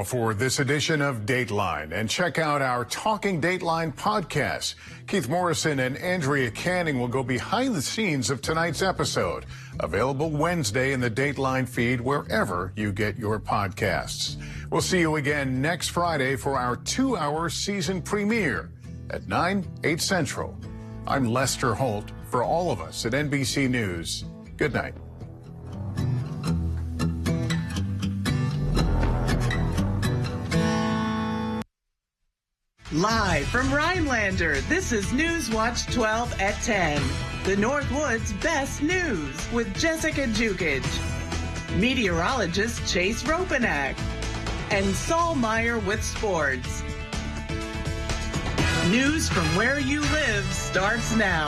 For this edition of Dateline, and check out our Talking Dateline podcast. Keith Morrison and Andrea Canning will go behind the scenes of tonight's episode. Available Wednesday in the Dateline feed wherever you get your podcasts. We'll see you again next Friday for our 2-hour season premiere at 9, 8 Central. I'm Lester Holt. For all of us at NBC News, good night. Live from Rhinelander, this is News Watch 12 at 10. The Northwoods' best news with Jessica Jukic, meteorologist Chase Ropanak, and Saul Meyer with sports. News from where you live starts now.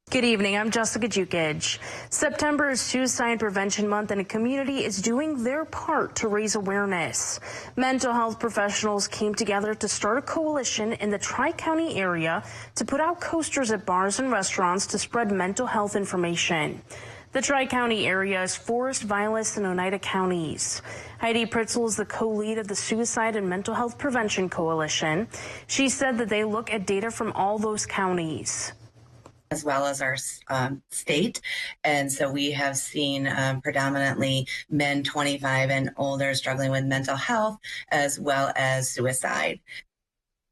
Good evening, I'm Jessica Jukic. September is Suicide Prevention Month, and the community is doing their part to raise awareness. Mental health professionals came together to start a coalition in the Tri-County area to put out posters at bars and restaurants to spread mental health information. The Tri-County area is Forest, Vilas, and Oneida counties. Heidi Pritzel is the co-lead of the Suicide and Mental Health Prevention Coalition. She said that they look at data from all those counties, as well as our state. And so we have seen predominantly men 25 and older struggling with mental health as well as suicide.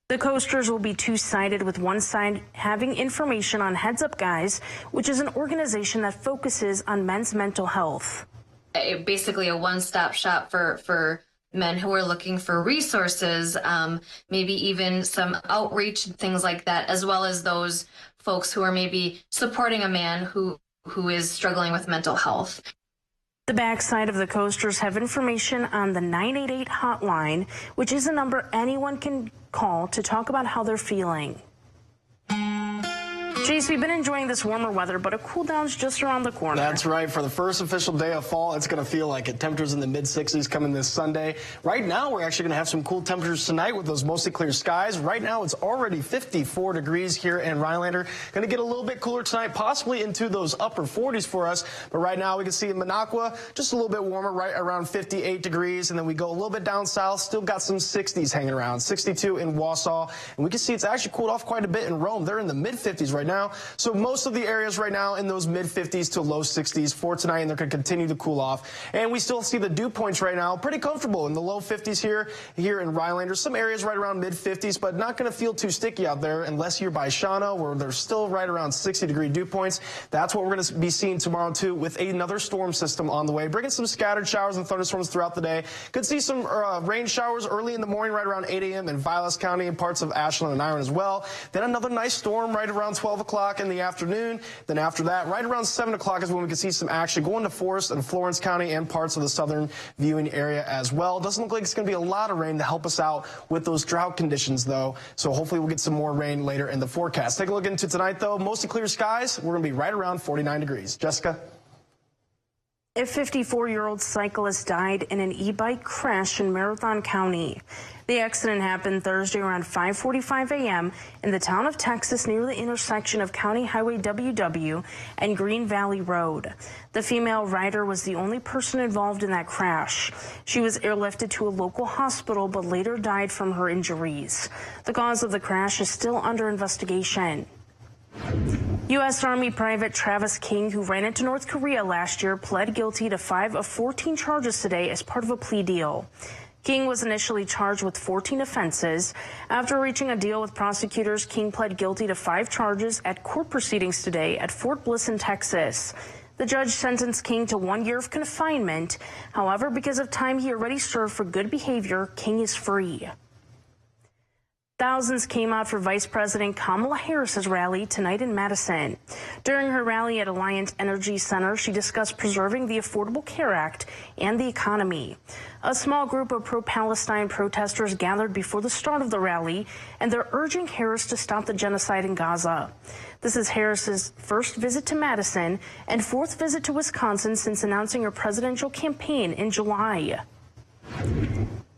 The coasters will be two-sided, with one side having information on Heads Up Guys, which is an organization that focuses on men's mental health. Basically a one-stop shop for men who are looking for resources, maybe even some outreach, things like that, as well as those folks who are maybe supporting a man who is struggling with mental health. The backside of the coasters have information on the 988 hotline, which is a number anyone can call to talk about how they're feeling. Chase, we've been enjoying this warmer weather, but a cool down's just around the corner. That's right. For the first official day of fall, it's going to feel like it. Temperatures in the mid-60s coming this Sunday. Right now, we're actually going to have some cool temperatures tonight with those mostly clear skies. Right now, it's already 54 degrees here in Rhinelander. Going to get a little bit cooler tonight, possibly into those upper 40s for us. But right now, we can see in Minocqua, just a little bit warmer, right around 58 degrees. And then we go a little bit down south, still got some 60s hanging around, 62 in Wausau. And we can see it's actually cooled off quite a bit in Rome. They're in the mid-50s right now. So most of the areas right now in those mid-50s to low 60s for tonight, and they're going to continue to cool off. And we still see the dew points right now pretty comfortable in the low 50s here in Rhinelander. Some areas right around mid-50s, but not going to feel too sticky out there unless you're by Shawano, where there's still right around 60-degree dew points. That's what we're going to be seeing tomorrow, too, with another storm system on the way, bringing some scattered showers and thunderstorms throughout the day. Could see some rain showers early in the morning right around 8 a.m. in Vilas County and parts of Ashland and Iron as well. Then another nice storm right around 12 o'clock in the afternoon. Then after that, right around 7 o'clock is when we can see some action going to Forest and Florence County and parts of the southern viewing area as well. Doesn't look like it's going to be a lot of rain to help us out with those drought conditions, though. So hopefully we'll get some more rain later in the forecast. Take a look into tonight, though. Mostly clear skies. We're going to be right around 49 degrees. Jessica? A 54-year-old cyclist died in an e-bike crash in Marathon County. The accident happened Thursday around 5:45 a.m. in the town of Texas near the intersection of County Highway WW and Green Valley Road. The female rider was the only person involved in that crash. She was airlifted to a local hospital but later died from her injuries. The cause of the crash is still under investigation. U.S. Army Private Travis King, who ran into North Korea last year, pled guilty to 5 of 14 charges today as part of a plea deal. King was initially charged with 14 offenses. After reaching a deal with prosecutors, King pled guilty to 5 charges at court proceedings today at Fort Bliss in Texas. The judge sentenced King to 1 year of confinement. However, because of time he already served for good behavior, King is free. Thousands came out for Vice President Kamala Harris's rally tonight in Madison. During her rally at Alliant Energy Center, she discussed preserving the Affordable Care Act and the economy. A small group of pro-Palestine protesters gathered before the start of the rally, and they're urging Harris to stop the genocide in Gaza. This is Harris's first visit to Madison and 4th visit to Wisconsin since announcing her presidential campaign in July.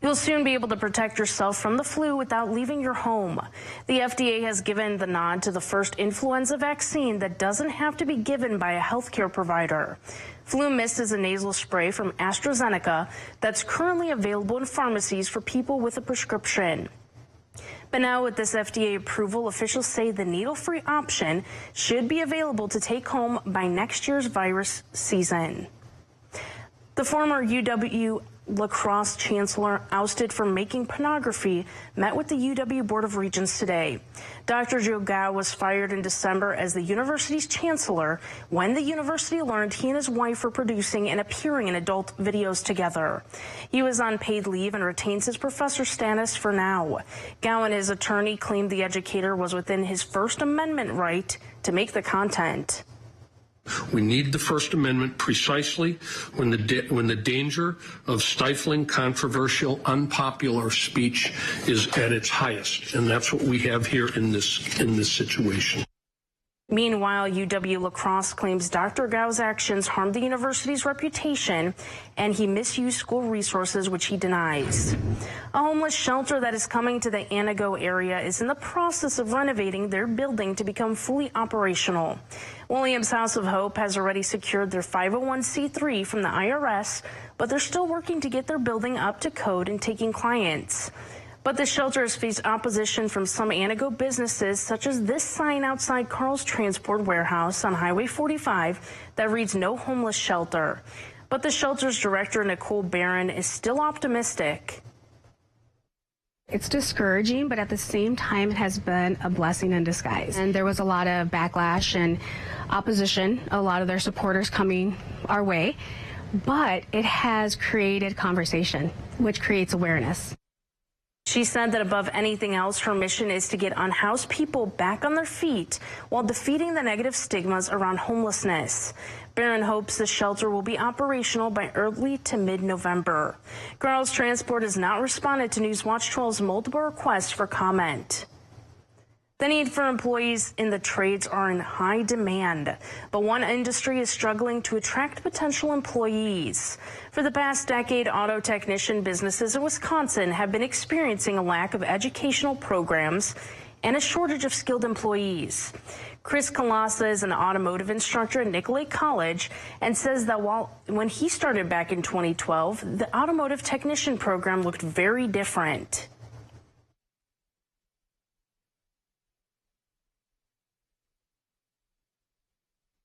You'll You'll soon be able to protect yourself from the flu without leaving your home. The FDA has given the nod to the first influenza vaccine that doesn't have to be given by a healthcare provider. Flu Mist is a nasal spray from AstraZeneca that's currently available in pharmacies for people with a prescription. But now with this FDA approval, officials say the needle-free option should be available to take home by next year's virus season. The former UW lacrosse chancellor ousted for making pornography met with the UW Board of Regents today. Dr. Joe Gao was fired in December as the university's chancellor when the university learned he and his wife were producing and appearing in adult videos together. He was on paid leave and retains his professor status for now. Gao and his attorney claimed the educator was within his First Amendment right to make the content. We need the First Amendment precisely when the danger of stifling controversial, unpopular speech is at its highest, and that's what we have here in this situation. Meanwhile, UW lacrosse claims Dr. Gao's actions harmed the university's reputation and he misused school resources, which he denies. A homeless shelter that is coming to the Anago area is in the process of renovating their building to become fully operational. Williams House of Hope has already secured their 501c3 from the IRS, but they're still working to get their building up to code and taking clients. But the shelter has faced opposition from some Anago businesses, such as this sign outside Carl's Transport Warehouse on Highway 45 that reads "No Homeless Shelter." But the shelter's director, Nicole Barron, is still optimistic. It's discouraging, but at the same time, it has been a blessing in disguise. And there was a lot of backlash and opposition, a lot of their supporters coming our way, but it has created conversation, which creates awareness. She said that above anything else, her mission is to get unhoused people back on their feet while defeating the negative stigmas around homelessness. Barron hopes the shelter will be operational by early to mid-November. Carl's Transport has not responded to Newswatch 12's multiple requests for comment. The need for employees in the trades are in high demand, but one industry is struggling to attract potential employees. For the past decade, auto technician businesses in Wisconsin have been experiencing a lack of educational programs and a shortage of skilled employees. Chris Kalasa is an automotive instructor at Nicolay College and says that when he started back in 2012, the automotive technician program looked very different.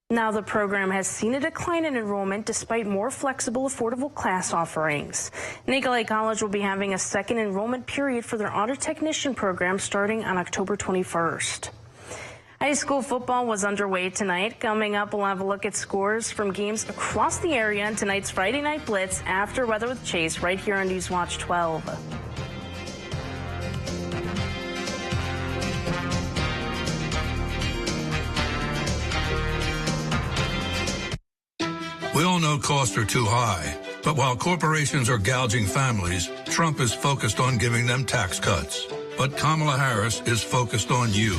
Now the program has seen a decline in enrollment despite more flexible, affordable class offerings. Nicolay College will be having a second enrollment period for their auto technician program starting on October 21st. High school football was underway tonight. Coming up, we'll have a look at scores from games across the area in tonight's Friday Night Blitz after Weather with Chase right here on Newswatch 12. We all know costs are too high, but while corporations are gouging families, Trump is focused on giving them tax cuts. But Kamala Harris is focused on you.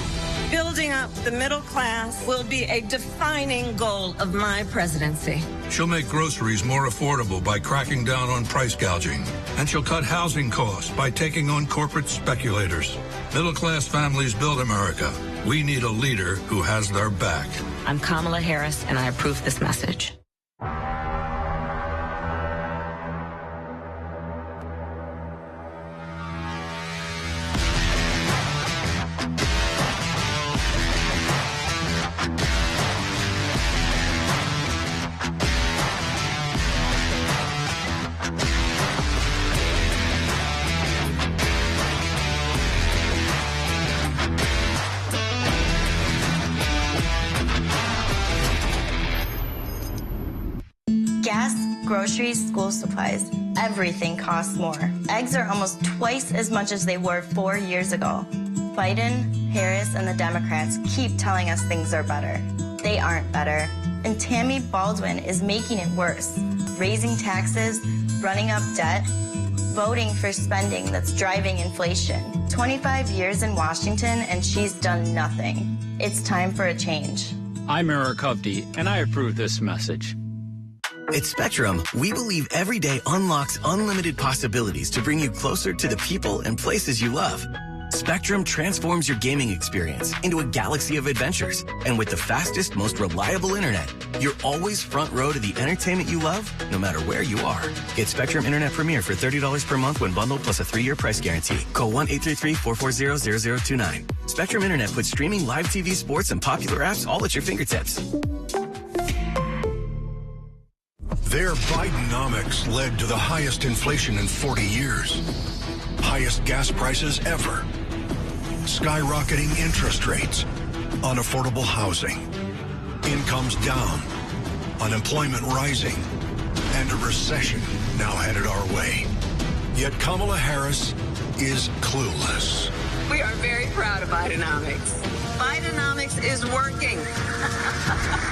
Building up the middle class will be a defining goal of my presidency. She'll make groceries more affordable by cracking down on price gouging. And she'll cut housing costs by taking on corporate speculators. Middle-class families build America. We need a leader who has their back. I'm Kamala Harris, and I approve this message. Groceries, school supplies, everything costs more. Eggs are almost twice as much as they were 4 years ago. Biden, Harris, and the Democrats keep telling us things are better. They aren't better. And Tammy Baldwin is making it worse. Raising taxes, running up debt, voting for spending that's driving inflation. 25 years in Washington and she's done nothing. It's time for a change. I'm Eric Hovde, and I approve this message. At Spectrum, we believe every day unlocks unlimited possibilities to bring you closer to the people and places you love. Spectrum transforms your gaming experience into a galaxy of adventures. And with the fastest, most reliable internet, you're always front row to the entertainment you love, no matter where you are. Get Spectrum Internet Premier for $30 per month when bundled plus a 3-year price guarantee. Call 1-833-440-0029. Spectrum Internet puts streaming live TV, sports, and popular apps all at your fingertips. Their Bidenomics led to the highest inflation in 40 years. Highest gas prices ever. Skyrocketing interest rates. Unaffordable housing. Incomes down. Unemployment rising. And a recession now headed our way. Yet Kamala Harris is clueless. We are very proud of Bidenomics. Bidenomics is working.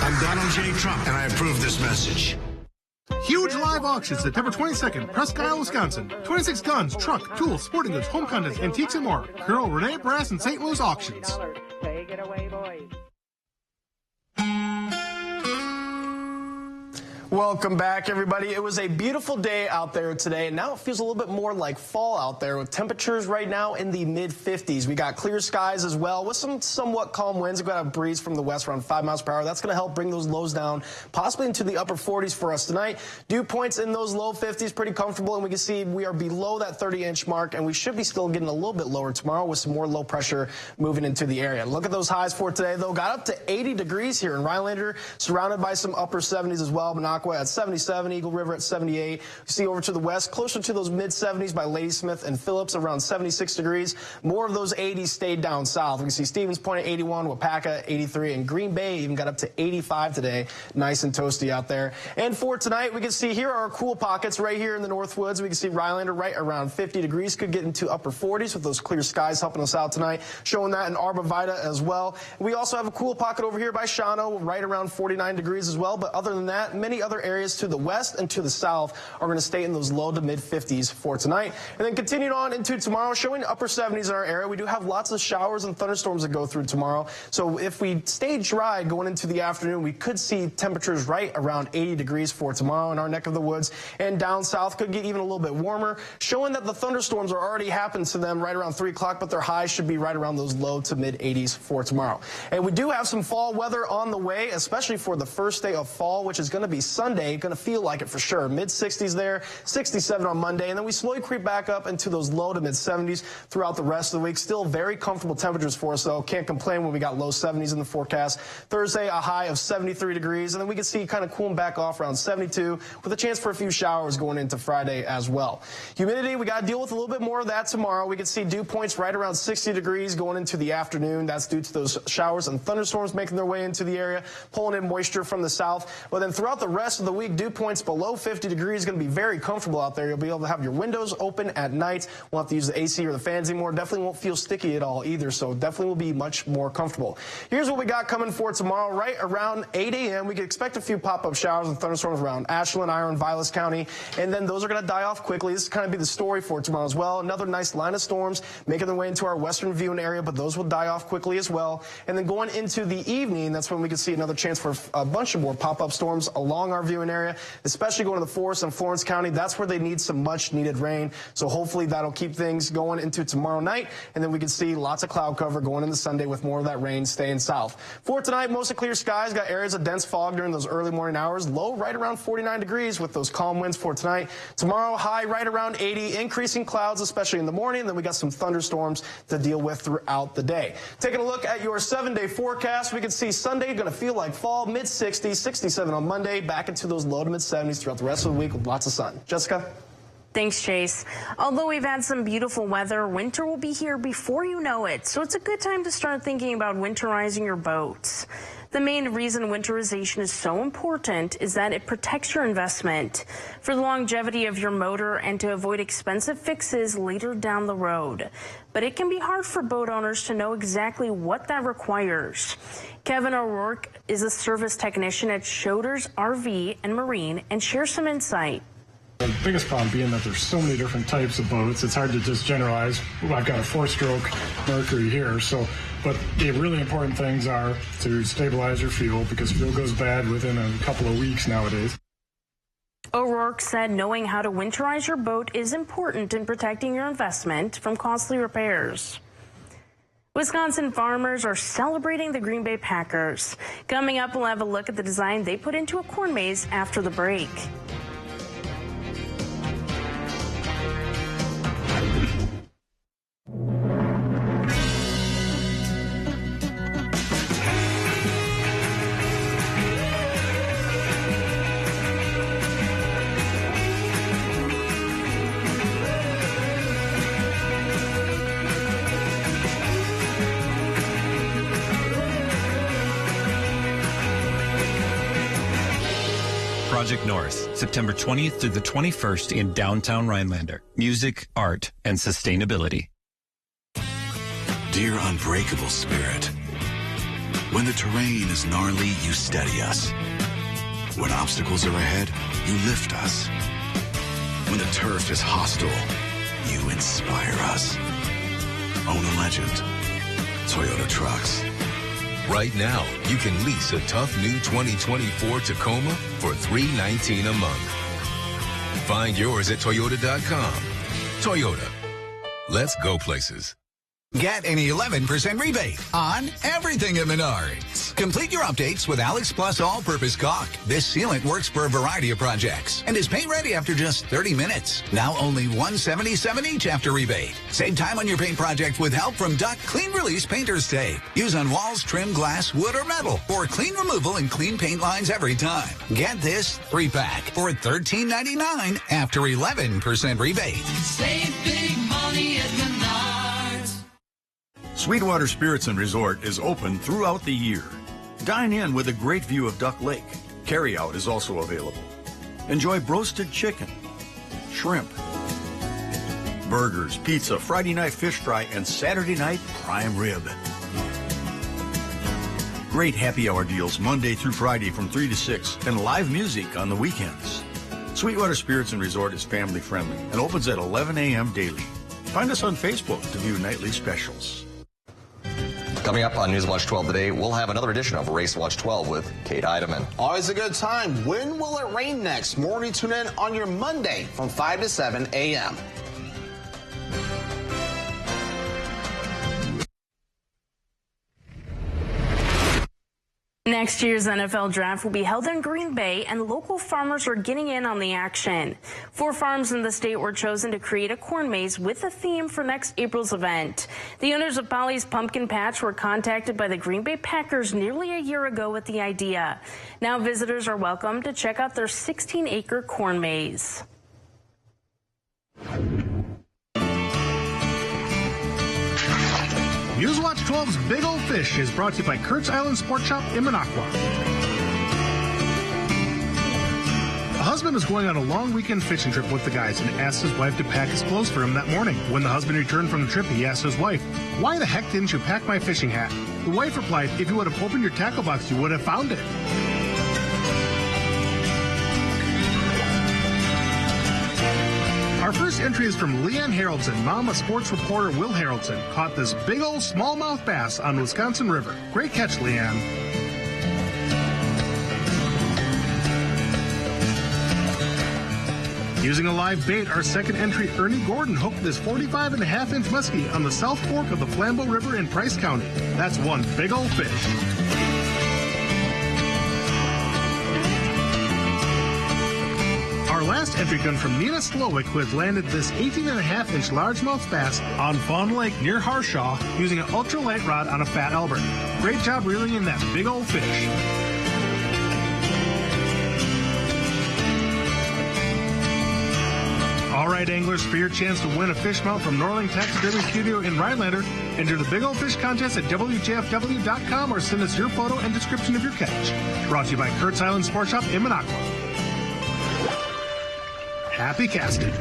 I'm Donald J. Trump, and I approve this message. Huge live auction September 22nd, Presque Isle, Wisconsin. 26 guns, truck, tools, sporting goods, home contents, antiques, and more. Colonel Renee Brass and St. Louis Auctions. Take it away, boys. Welcome back, everybody. It was a beautiful day out there today, and now it feels a little bit more like fall out there with temperatures right now in the mid-50s. We got clear skies as well with some somewhat calm winds. We've got a breeze from the west around 5 miles per hour. That's going to help bring those lows down, possibly into the upper 40s for us tonight. Dew points in those low 50s, pretty comfortable, and we can see we are below that 30-inch mark, and we should be still getting a little bit lower tomorrow with some more low pressure moving into the area. Look at those highs for today, though. Got up to 80 degrees here in Rhinelander, surrounded by some upper 70s as well. Minocqua at 77, Eagle River at 78. You see over to the west, closer to those mid-70s by Ladysmith and Phillips, around 76 degrees. More of those 80s stayed down south. We can see Stevens Point at 81, Wapaka 83, and Green Bay even got up to 85 today. Nice and toasty out there. And for tonight, we can see here are our cool pockets right here in the North Woods. We can see Rhinelander right around 50 degrees. Could get into upper 40s with those clear skies helping us out tonight. Showing that in Arba Vita as well. We also have a cool pocket over here by Shawano, right around 49 degrees as well. But other than that, many other areas to the west and to the south are going to stay in those low to mid 50s for tonight. And then continuing on into tomorrow, showing upper 70s in our area. We do have lots of showers and thunderstorms that go through tomorrow. So if we stay dry going into the afternoon, we could see temperatures right around 80 degrees for tomorrow in our neck of the woods. And down south could get even a little bit warmer, showing that the thunderstorms are already happening to them right around 3 o'clock, but their highs should be right around those low to mid 80s for tomorrow. And we do have some fall weather on the way, especially for the first day of fall, which is going to be Sunday. Going to feel like it for sure. Mid-60s there, 67 on Monday, and then we slowly creep back up into those low to mid-70s throughout the rest of the week. Still very comfortable temperatures for us, though. Can't complain when we got low 70s in the forecast. Thursday, a high of 73 degrees, and then we can see kind of cooling back off around 72 with a chance for a few showers going into Friday as well. Humidity, we got to deal with a little bit more of that tomorrow. We can see dew points right around 60 degrees going into the afternoon. That's due to those showers and thunderstorms making their way into the area, pulling in moisture from the south. But then throughout the rest of the week, dew points below 50 degrees, going to be very comfortable out there. You'll be able to have your windows open at night. Won't have to use the AC or the fans anymore. Definitely won't feel sticky at all either, so definitely will be much more comfortable. Here's what we got coming for tomorrow. Right around 8 a.m., we can expect a few pop-up showers and thunderstorms around Ashland, Iron, Vilas County, and then those are going to die off quickly. This is kind of be the story for tomorrow as well. Another nice line of storms making their way into our western viewing area, but those will die off quickly as well. And then going into the evening, that's when we can see another chance for a bunch of more pop-up storms along our viewing area, especially going to the Forest and Florence County. That's where they need some much needed rain. So hopefully that'll keep things going into tomorrow night. And then we can see lots of cloud cover going into Sunday with more of that rain staying south. For tonight, mostly clear skies. Got areas of dense fog during those early morning hours. Low right around 49 degrees with those calm winds for tonight. Tomorrow, high right around 80. Increasing clouds, especially in the morning. And then we got some thunderstorms to deal with throughout the day. Taking a look at your 7-day forecast, we can see Sunday going to feel like fall, mid-60s, 67 on Monday, back into those low to mid-70s throughout the rest of the week with lots of sun. Jessica? Thanks, Chase. Although we've had some beautiful weather, winter will be here before you know it, so it's a good time to start thinking about winterizing your boats. The main reason winterization is so important is that it protects your investment for the longevity of your motor and to avoid expensive fixes later down the road. But it can be hard for boat owners to know exactly what that requires. Kevin O'Rourke is a service technician at Shoders RV and Marine and shares some insight. The biggest problem being that there's so many different types of boats, it's hard to just generalize. I've got a 4-stroke Mercury here, but the really important things are to stabilize your fuel because fuel goes bad within a couple of weeks nowadays. O'Rourke said knowing how to winterize your boat is important in protecting your investment from costly repairs. Wisconsin farmers are celebrating the Green Bay Packers. Coming up, we'll have a look at the design they put into a corn maze after the break. Project North, September 20th through the 21st in downtown Rhinelander. Music, art, and sustainability. Dear unbreakable spirit, when the terrain is gnarly, you steady us. When obstacles are ahead, you lift us. When the turf is hostile, you inspire us. Own a legend. Toyota Trucks. Right now, you can lease a tough new 2024 Tacoma for $319 a month. Find yours at Toyota.com. Toyota. Let's go places. Get an 11% rebate on everything at Menards. Complete your updates with Alex Plus All-Purpose Caulk. This sealant works for a variety of projects and is paint ready after just 30 minutes. Now only $177 each after rebate. Save time on your paint project with help from Duck Clean Release Painter's Tape. Use on walls, trim, glass, wood, or metal for clean removal and clean paint lines every time. Get this 3-pack for $13.99 after 11% rebate. Save big money at Menards. Sweetwater Spirits and Resort is open throughout the year. Dine in with a great view of Duck Lake. Carryout is also available. Enjoy roasted chicken, shrimp, burgers, pizza, Friday night fish fry, and Saturday night prime rib. Great happy hour deals Monday through Friday from 3 to 6 and live music on the weekends. Sweetwater Spirits and Resort is family friendly and opens at 11 a.m. daily. Find us on Facebook to view nightly specials. Coming up on Newswatch 12 today, we'll have another edition of Race Watch 12 with Kate Heidemann. Always a good time. When will it rain next? More to tune in on your Monday from 5 to 7 a.m. Next year's NFL draft will be held in Green Bay, and local farmers are getting in on the action. 4 farms in the state were chosen to create a corn maze with a theme for next April's event. The owners of Polly's Pumpkin Patch were contacted by the Green Bay Packers nearly a year ago with the idea. Now visitors are welcome to check out their 16-acre corn maze. Newswatch 12's Big Old Fish is brought to you by Kurt's Island Sport Shop in Minocqua. A husband is going on a long weekend fishing trip with the guys and asked his wife to pack his clothes for him that morning. When the husband returned from the trip, he asked his wife, "Why the heck didn't you pack my fishing hat?" The wife replied, "If you would have opened your tackle box, you would have found it." Our first entry is from Leanne Haraldson. Mom of sports reporter Will Haraldson caught this big old smallmouth bass on Wisconsin River. Great catch, Leanne. Using a live bait, our second entry, Ernie Gordon, hooked this 45.5-inch muskie on the South Fork of the Flambeau River in Price County. That's one big old fish. Our last entry comes from Nina Slowick, who has landed this 18.5-inch largemouth bass on Fawn Lake near Harshaw using an ultralight rod on a Fat Albert. Great job reeling in that big old fish. All right, anglers, for your chance to win a fish mount from Norling Taxidermy Studio in Rhinelander, enter the Big Old Fish Contest at WJFW.com or send us your photo and description of your catch. Brought to you by Kurt's Island Sport Shop in Minocqua. Happy casting.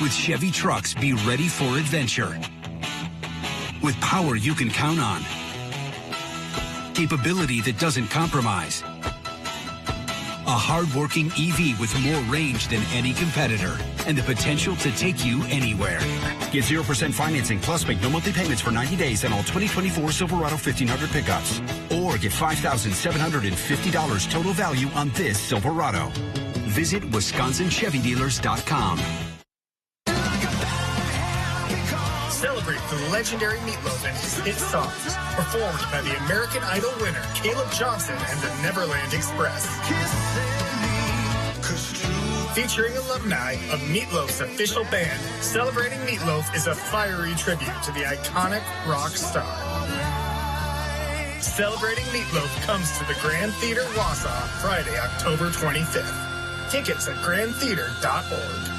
With Chevy trucks, be ready for adventure. With power you can count on. Capability that doesn't compromise. A hard-working EV with more range than any competitor. And the potential to take you anywhere. Get 0% financing plus make no monthly payments for 90 days on all 2024 Silverado 1500 pickups. Or or get $5,750 total value on this Silverado. Visit WisconsinChevyDealers.com. Celebrate the legendary Meatloaf and his hit songs, performed by the American Idol winner Caleb Johnson and the Neverland Express. Featuring alumni of Meatloaf's official band, Celebrating Meatloaf is a fiery tribute to the iconic rock star. Celebrating Meatloaf comes to the Grand Theater Wausau Friday, October 25th. Tickets at grandtheater.org.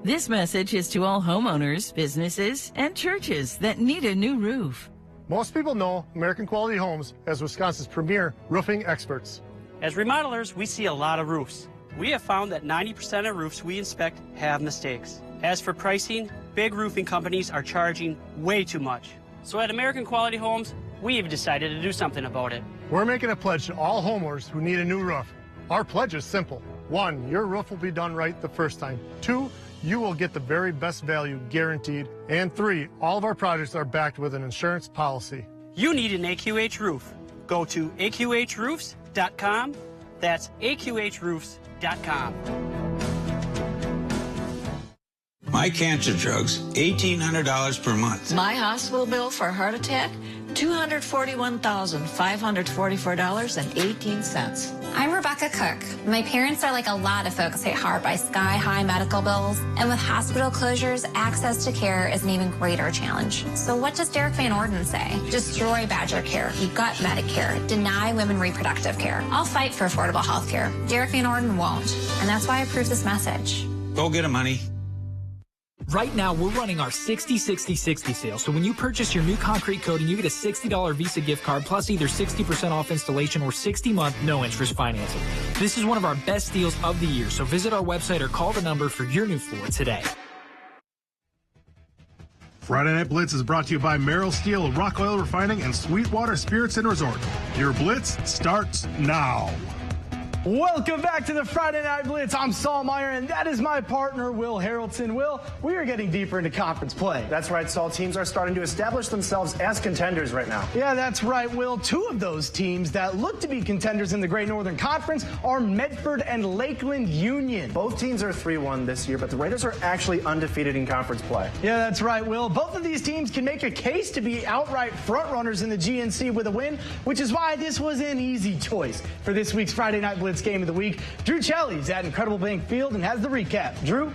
This message is to all homeowners, businesses, and churches that need a new roof. Most people know American Quality Homes as Wisconsin's premier roofing experts. As remodelers, we see a lot of roofs. We have found that 90% of roofs we inspect have mistakes. As for pricing, big roofing companies are charging way too much. So at American Quality Homes, we've decided to do something about it. We're making a pledge to all homeowners who need a new roof. Our pledge is simple. 1, your roof will be done right the first time. 2, you will get the very best value guaranteed. And 3, all of our projects are backed with an insurance policy. You need an AQH roof. Go to aqhroofs.com. That's aqhroofs.com. My cancer drugs, $1,800 per month. My hospital bill for a heart attack, $241,544.18. I'm Rebecca Cook. My parents are like a lot of folks hit hard by sky-high medical bills, and with hospital closures, access to care is an even greater challenge. So what does Derek Van Orden say? Destroy Badger Care, gut Medicare, deny women reproductive care. I'll fight for affordable health care. Derek Van Orden won't, and that's why I approve this message. Go get him, honey. Right now, we're running our 60-60-60 sale. So when you purchase your new concrete coating, you get a $60 Visa gift card plus either 60% off installation or 60-month no-interest financing. This is one of our best deals of the year. So visit our website or call the number for your new floor today. Friday Night Blitz is brought to you by Merrill Steel, Rock Oil Refining, and Sweetwater Spirits and Resort. Your Blitz starts now. Welcome back to the Friday Night Blitz. I'm Saul Meyer, and that is my partner, Will Harrelson. Will, we are getting deeper into conference play. That's right, Saul. Teams are starting to establish themselves as contenders right now. Yeah, that's right, Will. 2 of those teams that look to be contenders in the Great Northern Conference are Medford and Lakeland Union. Both teams are 3-1 this year, but the Raiders are actually undefeated in conference play. Yeah, that's right, Will. Both of these teams can make a case to be outright frontrunners in the GNC with a win, which is why this was an easy choice for this week's Friday Night Blitz game of the week. Drew Chelly's at Incredible Bank Field and has the recap. Drew?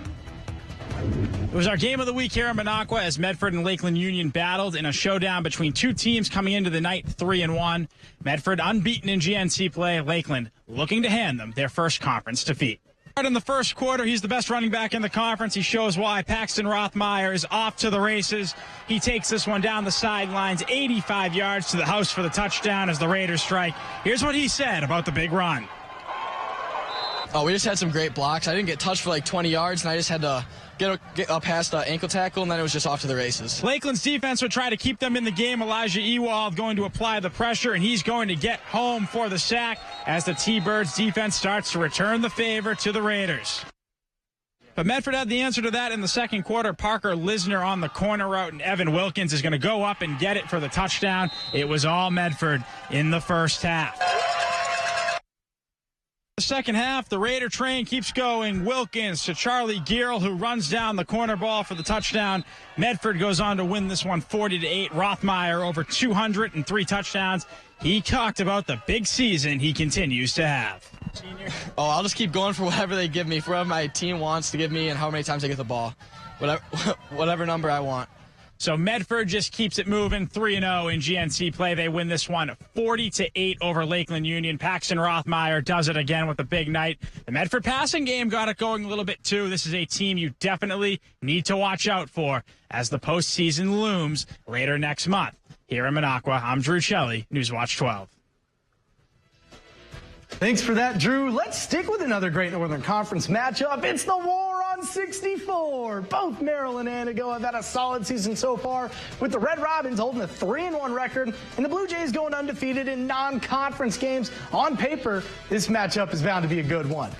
It was our game of the week here in Minocqua as Medford and Lakeland Union battled in a showdown between 2 teams coming into the night 3-1. Medford unbeaten in GNC play. Lakeland looking to hand them their first conference defeat. In the first quarter, he's the best running back in the conference. He shows why. Paxton Rothmeyer is off to the races. He takes this one down the sidelines, 85 yards to the house for the touchdown as the Raiders strike. Here's what he said about the big run. Oh, we just had some great blocks. I didn't get touched for like 20 yards, and I just had to get up past the ankle tackle, and then it was just off to the races. Lakeland's defense would try to keep them in the game. Elijah Ewald going to apply the pressure, and he's going to get home for the sack as the T-Birds defense starts to return the favor to the Raiders. But Medford had the answer to that in the second quarter. Parker Lisner on the corner route, and Evan Wilkins is going to go up and get it for the touchdown. It was all Medford in the first half. The second half, the Raider train keeps going. Wilkins to Charlie Gearl, who runs down the corner ball for the touchdown. Medford goes on to win this one 40-8. Rothmeyer over 203 touchdowns. He talked about the big season he continues to have. Oh, I'll just keep going for whatever they give me, for whatever my team wants to give me and how many times I get the ball. Whatever number I want. So Medford just keeps it moving, 3-0 in GNC play. They win this one 40-8 over Lakeland Union. Paxton Rothmeyer does it again with a big night. The Medford passing game got it going a little bit too. This is a team you definitely need to watch out for as the postseason looms later next month. Here in Minocqua, I'm Drew Chelly, Newswatch 12. Thanks for that, Drew. Let's stick with another Great Northern Conference matchup. It's the War on 64. Both Merrill and Antigo have had a solid season so far, with the Red Robins holding a 3-1 record and the Blue Jays going undefeated in non-conference games. On paper, this matchup is bound to be a good one.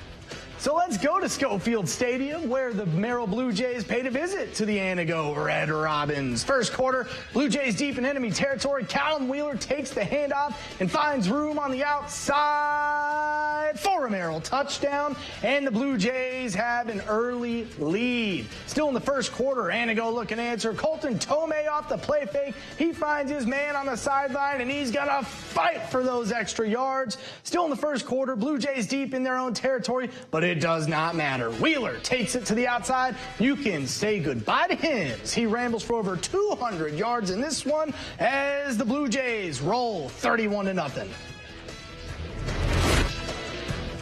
So let's go to Schofield Stadium, where the Merrill Blue Jays paid a visit to the Anago Red Robins. First quarter, Blue Jays deep in enemy territory. Callum Wheeler takes the handoff and finds room on the outside for a Merrill touchdown, and the Blue Jays have an early lead. Still in the first quarter, Anago looking to answer. Colton Tomei off the play fake. He finds his man on the sideline, and he's gonna fight for those extra yards. Still in the first quarter, Blue Jays deep in their own territory, but it does not matter. Wheeler takes it to the outside. You can say goodbye to him. He rambles for over 200 yards in this one as the Blue Jays roll 31-0.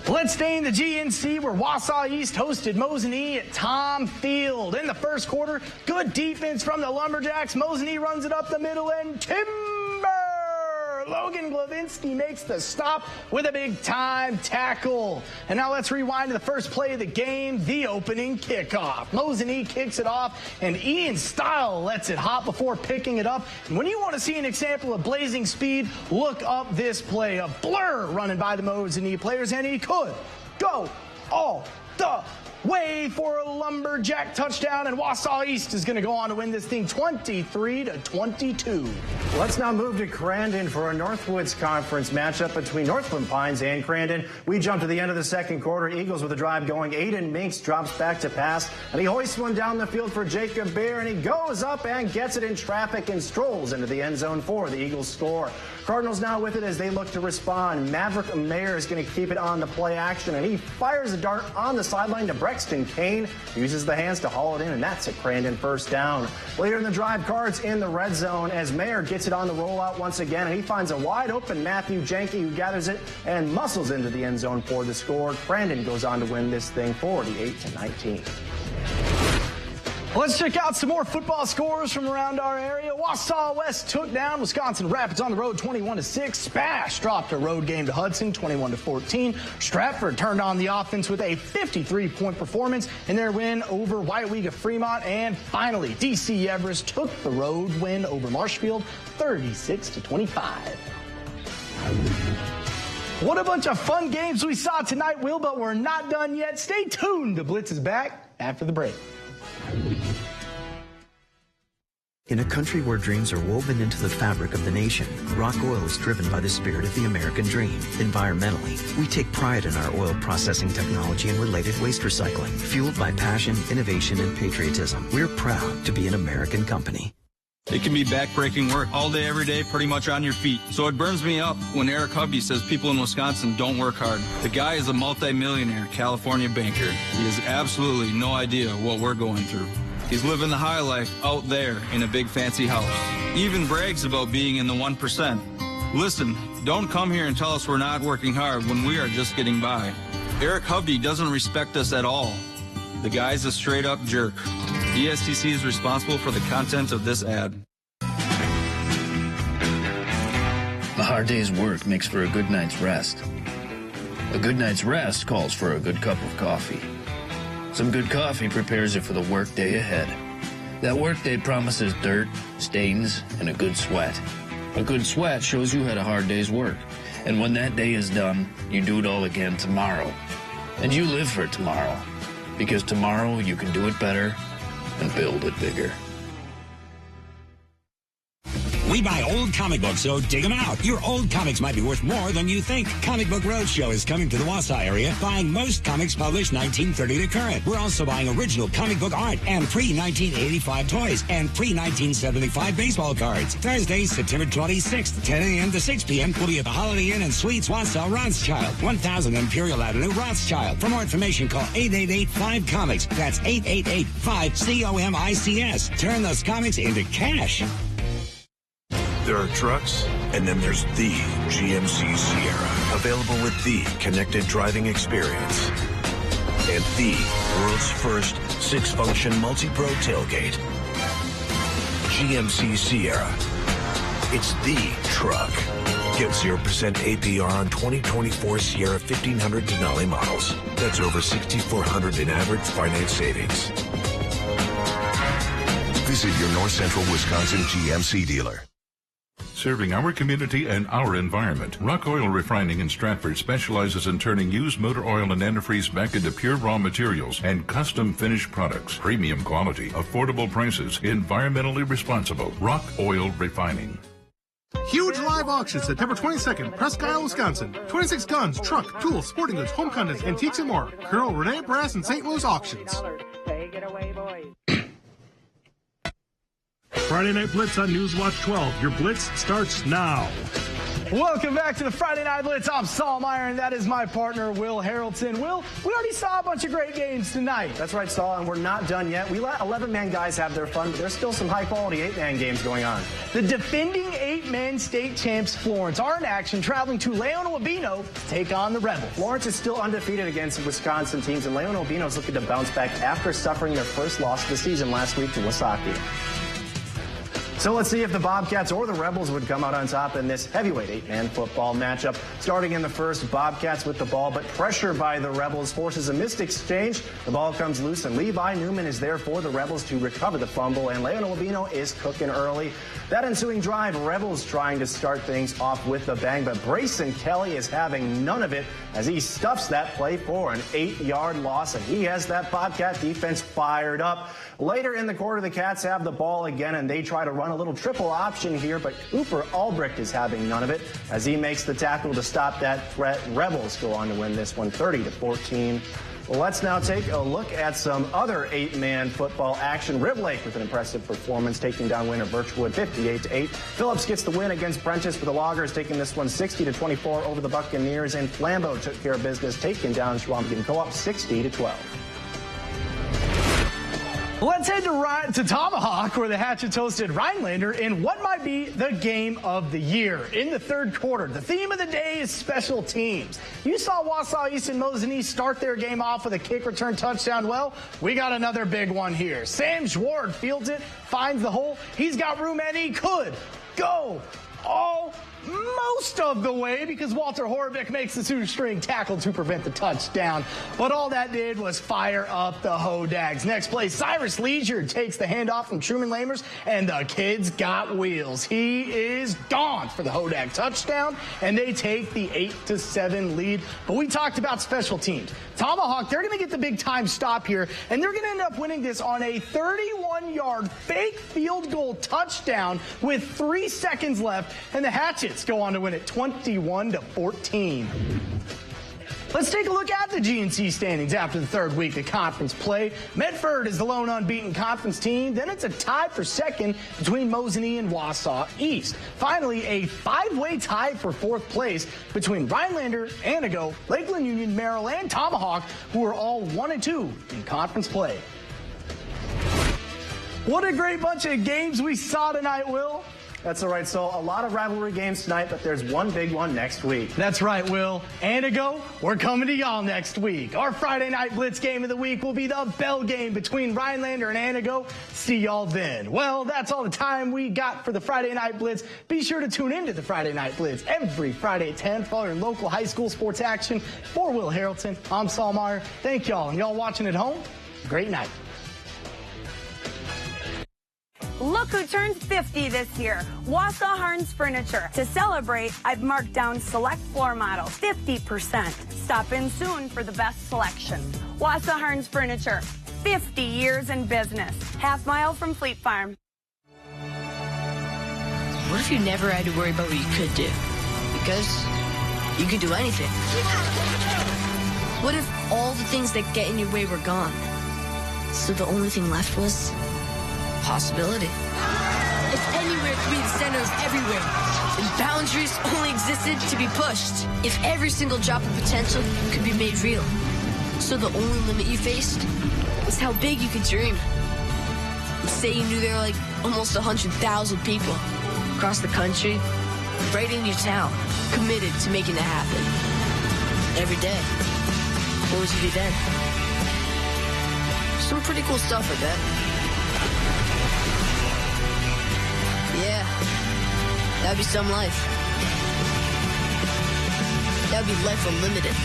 Let's stay in the GNC, where Wausau East hosted Mosinee at Tom Field. In the first quarter, good defense from the Lumberjacks. Mosinee runs it up the middle, and timber! Logan Glavinsky makes the stop with a big-time tackle. And now let's rewind to the first play of the game, the opening kickoff. Mosinee kicks it off, and Ian Stile lets it hop before picking it up. And when you want to see an example of blazing speed, look up this play. A blur running by the Mosinee players, and he could go all the way for a Lumberjack touchdown, and Wausau East is going to go on to win this thing 23-22. Let's now move to Crandon for a Northwoods Conference matchup between Northland Pines and Crandon. We jump to the end of the second quarter. Eagles with a drive going. Aiden Minks drops back to pass, and he hoists one down the field for Jacob Bear, and he goes up and gets it in traffic and strolls into the end zone for the Eagles score. Cardinals now with it as they look to respond. Maverick Mayer is going to keep it on the play action, and he fires a dart on the sideline to Brexton Kane. Uses the hands to haul it in, and that's a Crandon first down. Later in the drive, Cards in the red zone as Mayer gets it on the rollout once again, and he finds a wide open Matthew Jenke, who gathers it and muscles into the end zone for the score. Crandon goes on to win this thing 48-19. Let's check out some more football scores from around our area. Wausau West took down Wisconsin Rapids on the road 21-6. Spash dropped a road game to Hudson 21-14. Stratford turned on the offense with a 53-point performance in their win over Wyoming Fremont. And finally, DC Everest took the road win over Marshfield 36-25. What a bunch of fun games we saw tonight, Will, but we're not done yet. Stay tuned. The Blitz is back after the break. In a country where dreams are woven into the fabric of the nation, Rock Oil is driven by the spirit of the American dream. Environmentally, we take pride in our oil processing technology and related waste recycling. Fueled by passion, innovation, and patriotism, we're proud to be an American company. It can be back-breaking work all day, every day, pretty much on your feet. So it burns me up when Eric Hovde says people in Wisconsin don't work hard. The guy is a multi-millionaire California banker. He has absolutely no idea what we're going through. He's living the high life out there in a big fancy house. He even brags about being in the 1%. Listen, don't come here and tell us we're not working hard when we are just getting by. Eric Hovde doesn't respect us at all. The guy's a straight-up jerk. DSTC is responsible for the content of this ad. A hard day's work makes for a good night's rest. A good night's rest calls for a good cup of coffee. Some good coffee prepares you for the workday ahead. That workday promises dirt, stains, and a good sweat. A good sweat shows you had a hard day's work. And when that day is done, you do it all again tomorrow. And you live for tomorrow. Because tomorrow you can do it better and build it bigger. We buy old comic books, so dig them out. Your old comics might be worth more than you think. Comic Book Roadshow is coming to the Wausau area, buying most comics published 1930 to current. We're also buying original comic book art and pre-1985 toys and pre-1975 baseball cards. Thursday, September 26th, 10 a.m. to 6 p.m. We'll be at the Holiday Inn and Suites Wausau, Rothschild, 1000 Imperial Avenue, Rothschild. For more information, call 888-5-COMICS. That's 888-5-COMICS. Turn those comics into cash. There are trucks, and then there's the GMC Sierra, available with the connected driving experience and the world's first 6-function multi-pro tailgate. GMC Sierra. It's the truck. Get 0% APR on 2024 Sierra 1500 Denali models. That's over $6,400 in average finance savings. Visit your North Central Wisconsin GMC dealer. serving our community and our environment. Rock Oil Refining in Stratford specializes in turning used motor oil and antifreeze back into pure raw materials and custom finished products. Premium quality, affordable prices, environmentally responsible. Rock Oil Refining. Huge live auction September 22nd, Presque Isle, Wisconsin. 26 guns, truck, tools, sporting goods, home contents, antiques, and more. Colonel Renee Brass and St. Louis Auctions. Take it away, boys. Friday Night Blitz on Newswatch 12. Your Blitz starts now. Welcome back to the Friday Night Blitz. I'm Saul Meyer, and that is my partner, Will Harrelson. Will, we already saw a bunch of great games tonight. That's right, Saul, and we're not done yet. We let 11-man guys have their fun, but there's still some high-quality 8-man games going on. The defending 8-man state champs Florence are in action, traveling to Leon Urbino to take on the Rebels. Florence is still undefeated against Wisconsin teams, and Leon Urbino is looking to bounce back after suffering their first loss of the season last week to Wasaki. So let's see if the Bobcats or the Rebels would come out on top in this heavyweight 8-man football matchup. Starting in the first, Bobcats with the ball, but pressure by the Rebels forces a missed exchange. The ball comes loose, and Levi Newman is there for the Rebels to recover the fumble, and Leon Urbino is cooking early. That ensuing drive, Rebels trying to start things off with a bang, but Brayson Kelly is having none of it as he stuffs that play for an 8-yard loss, and he has that Bobcat defense fired up. Later in the quarter, the Cats have the ball again, and they try to run a little triple option here, but Cooper Albrecht is having none of it as he makes the tackle to stop that threat. Rebels go on to win this one 30-14. Well, let's now take a look at some other 8-man football action. Riv Lake with an impressive performance, taking down winner Birchwood 58-8. Phillips gets the win against Prentice for the Loggers, taking this one 60-24 over the Buccaneers. And Flambeau took care of business, taking down Schwambigan Co-op 60-12. Let's head to Tomahawk, where the Hatchets hosted Rhinelander in what might be the game of the year. In the third quarter, the theme of the day is special teams. You saw Wausau East and Mosinee start their game off with a kick return touchdown. Well, we got another big one here. Sam Schward fields it, finds the hole. He's got room, and he could go most of the way because Walter Horvick makes the shoestring tackle to prevent the touchdown. But all that did was fire up the Hodags. Next play, Cyrus Leisure takes the handoff from Truman Lamers, and the kid's got wheels. He is gone for the Hodag touchdown, and they take the 8-7 lead. But we talked about special teams. Tomahawk, they're going to get the big time stop here, and they're going to end up winning this on a 31-yard fake field goal touchdown with 3 seconds left, and the Hatchets go on to win it 21-14. Let's take a look at the GNC standings after the third week of conference play. Medford is the lone unbeaten conference team. Then it's a tie for second between Mosinee and Wausau East. Finally, a 5-way tie for fourth place between Rhinelander, Anago, Lakeland Union, Merrill, and Tomahawk, who are all 1-2 in conference play. What a great bunch of games we saw tonight, Will. That's all right, so a lot of rivalry games tonight, but there's one big one next week. That's right, Will. Anago, we're coming to y'all next week. Our Friday Night Blitz game of the week will be the bell game between Rhinelander and Anago. See y'all then. Well, that's all the time we got for the Friday Night Blitz. Be sure to tune into the Friday Night Blitz every Friday at 10 for your local high school sports action. For Will Harrelson, I'm Saul Meyer. Thank y'all, and y'all watching at home, great night. Look who turns 50 this year, Wausau Harns Furniture. To celebrate, I've marked down select floor models 50%. Stop in soon for the best selection. Wausau Harns Furniture, 50 years in business. Half-mile from Fleet Farm. What if you never had to worry about what you could do? Because you could do anything. What if all the things that get in your way were gone? So the only thing left was possibility. If anywhere could be the center of everywhere, and boundaries only existed to be pushed. If every single drop of potential could be made real. So the only limit you faced was how big you could dream. And say you knew there were like almost 100,000 people across the country, right in your town, committed to making it happen. Every day. What would you do then? Some pretty cool stuff, I bet. Yeah, that'd be some life. That'd be life unlimited.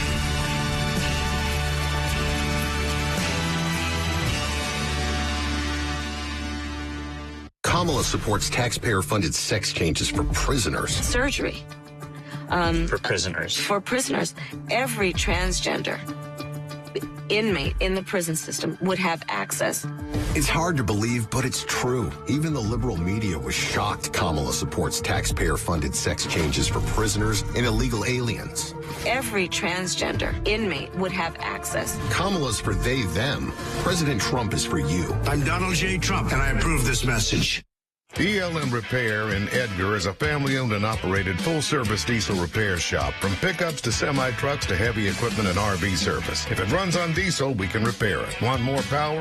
Kamala supports taxpayer-funded sex changes for prisoners. Surgery. For prisoners. For prisoners. Every transgender inmate in the prison system would have access. It's hard to believe, but it's true. Even the liberal media was shocked Kamala supports taxpayer-funded sex changes for prisoners and illegal aliens. Every transgender inmate would have access. Kamala's for they, them. President Trump is for you. I'm Donald J. Trump, and I approve this message. ELM Repair in Edgar is a family-owned and operated full-service diesel repair shop. From pickups to semi-trucks to heavy equipment and RV service. If it runs on diesel, we can repair it. Want more power?